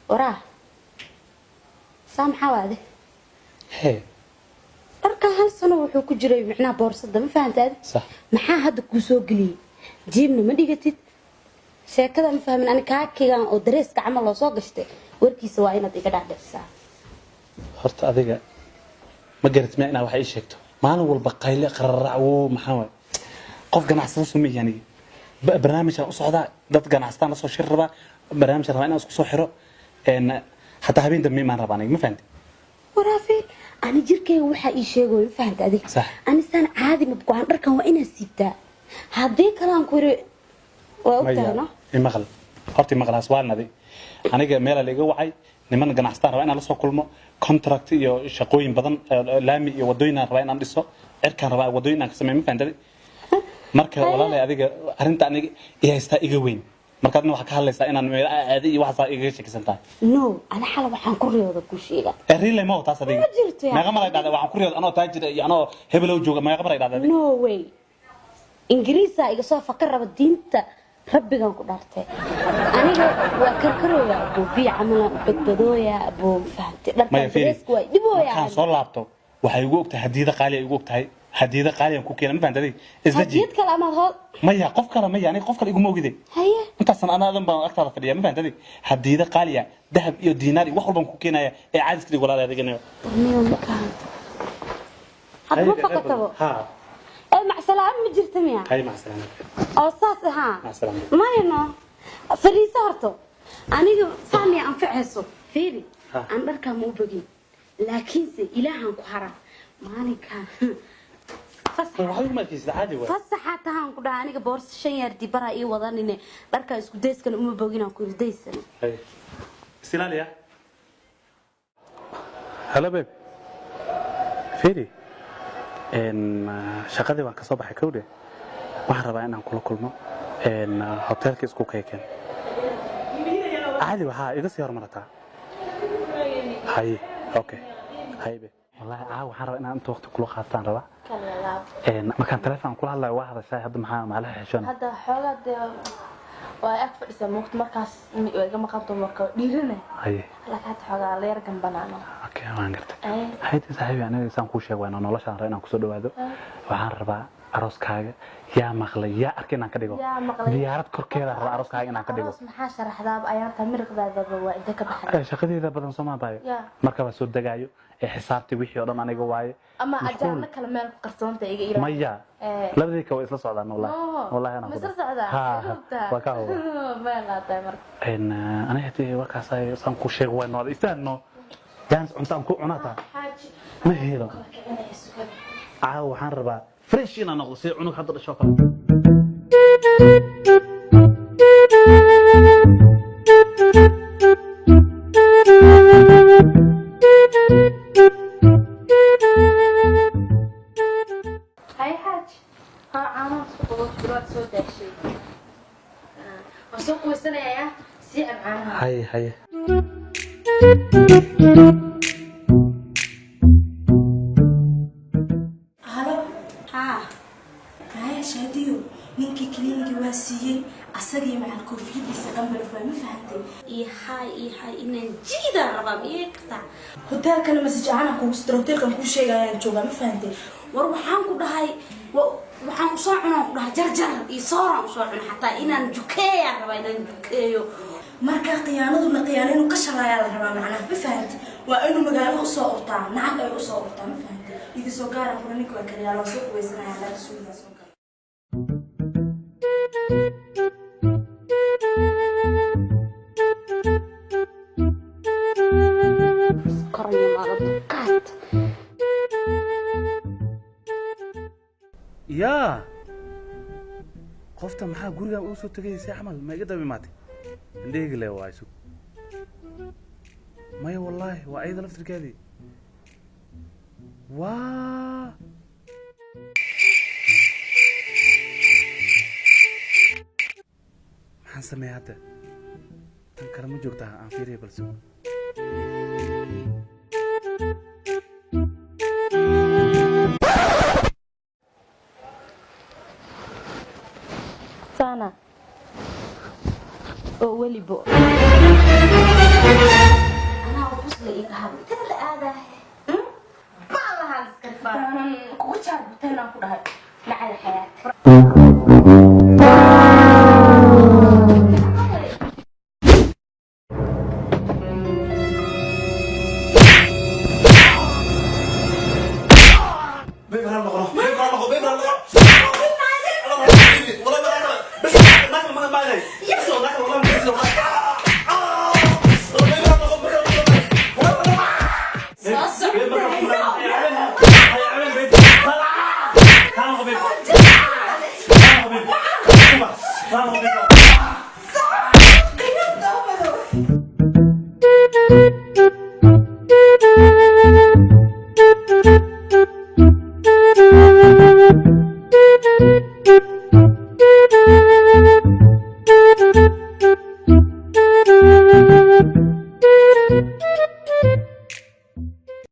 وراه سامحة واده هي أركا هالسنة وحو كجري معنا بورصة ما فهمت هذا صح maxaa hadda ku soo galiyay jiibna ma dhigatid sheekada ma fahmin ani kaakigan oo dareeska camal loo soo gashtay warkiisa waa inaad iga dhaadhicsaa horta adiga ma garat ma inaa wax ii sheegto maalin walba qayle qararaco maxaa way qof ganacsado sameeyay aniga barnaamijkan u socda dad ganacsatan la soo shir raba barnaamijkan raba inaan isku soo xiro hatta habeen dambe ma rabaan ma fahanti waraafiil ani jirkeyga waxa ii sheegay ma fahanta adiga ani san caadi ma go'aan dharkan waa inaan siibtaa haddii kalaan ku yiri waa ogtaana maqal horta maqlaas waalnadi aniga meel la iga wacay niman ganacsataan raba inaan la soo kulmo contract iyo shaqooyin badan laami iyo wadooyin raba inaan dhiso cirkaan raba wadooyin aan ka sameeyo ma fahantay marka walaalay adiga arinta aniga iyaysta iga weyn markaadna waxa ka hadlaysaa inaan meel aadi iyo waxa iga sheekaysantaa no ana xal waxaan ku riyooda ku sheega reelay ma taas adiga ma qamaray dhacday waxaan ku riyooda anoo taajir iyo anoo hebelow jooga ma qamaray dhacday no way ingiriisa iga soo fakar raba diinta rabbigan ku dhaartay aniga waa karkarooya abu bi camal badbadooya abu fahamtay dharka dareesku way dibooya waxaan soo laabto waxay ugu ogtahay hadiida qaali ay ugu ogtahay hadiida qaali aan ku keenay ma fahantay isla jii hadiid kala ama hood maya qof kale maya aniga qof kale igu moogide haye intaasna anaadan baan agtaada fadhiya ma fahantay hadiida qaali ah dahab iyo diinaar wax walba ku keenaya ee caadis kaliya walaal adigana niyo ma kaanto hadma faqatabo ha مع سلام مجرتميا هاي مع السلامة أوصاص ها مع السلامة ما ينو فريسارتو أنا صاني أنفعسو فيري أنا بركة مو بقي لكن سي إلهان كحرا ماني كان فصحتها أنا كده أنا كبورس شيء دي برا إيه وضعني إني بركة إسكوديس كان أمي بقينا كل ديس هاي سلاليا هلا بيب فيري shaqadii waan ka soo baxay kowde waxaan rabaa inaan kula kulmo hotelka isku keekeen caadi waxa iga sii hormarataa hay okay haybe wallahi waxaan rabaa inaan inta waqti kula qaataan rabaa markaan telefoon kula hadlayo waa hadashay hadda maxaa maalaha xishoon hadda xoolaad waa ag fadhisa muuqto markaas iga maqanto marka dhiirina hay laakiin xogaa leer gambanaano okay waan gartay hay'adda saaxiib aniga isaan ku sheegay inaan noloshaan rabaa inaan ku soo dhawaado waxaan rabaa arooskaaga yaa maqlay yaa arkay inaan ka dhigo diyaarad korkeeda rabaa arooskaaga inaan ka dhigo maxaa sharaxdaab ayaanta mirqdaada waa inta ka baxay shaqadeeda badan soo ma baayo marka waa soo dagaayo xisaabtii wixii oo dhan aniga waaye ama ajaana kala meel ku qarsoonta iga ilaa maya labadii ka way isla socdaan wallahi ana isla socdaan ha waa ka hubo ma laatay marka ana hadii warkaas ay san ku sheeg way nool istaano dance cuntaan ku cunata ma heelo waxaan rabaa fresh ina noqdo si cunug hadda dhasho kale هاي هاي هلا ها هاي شاديو منكي كلينيكي واسيين أسري مع الكوفيد يستقبل فما فهمتي إيه هاي إن جيدا ربام إيه كتا هوتيل كان مسج أنا كوست هوتيل كان كل شيء يعني جوجا ما فهمتي وروحان كده هاي waxaan soo cunaa dhaha jarjar iyo sooraan soo cunaa xataa inaan jukeeyo rabaa inaan jukeeyo marka qiyaanaduna qiyaano inuu ka shaqeeyaa la rabaa macnaha ma fahanti waa inuu magaalada u soo urtaa nacab ay u soo urtaa ma fahanti idin soo gaara furaninka waa kaliya loo soo quweysanaya la suuqa soo gaara koraya maalada qaad يا قفت maxaa guriga uu soo tagaysay amal ma iga dabimaatay indheegle waa isu ما والله وعيد لفتركادي واه maxaan sameeyaa hadda tan kale ma joogtaa aan fiiriyo balse sana oo welibo أنا أبص لي هذا ترى هذا ما الله هالسكرفة كوشار بتنا كلها مع الحياة Thank you.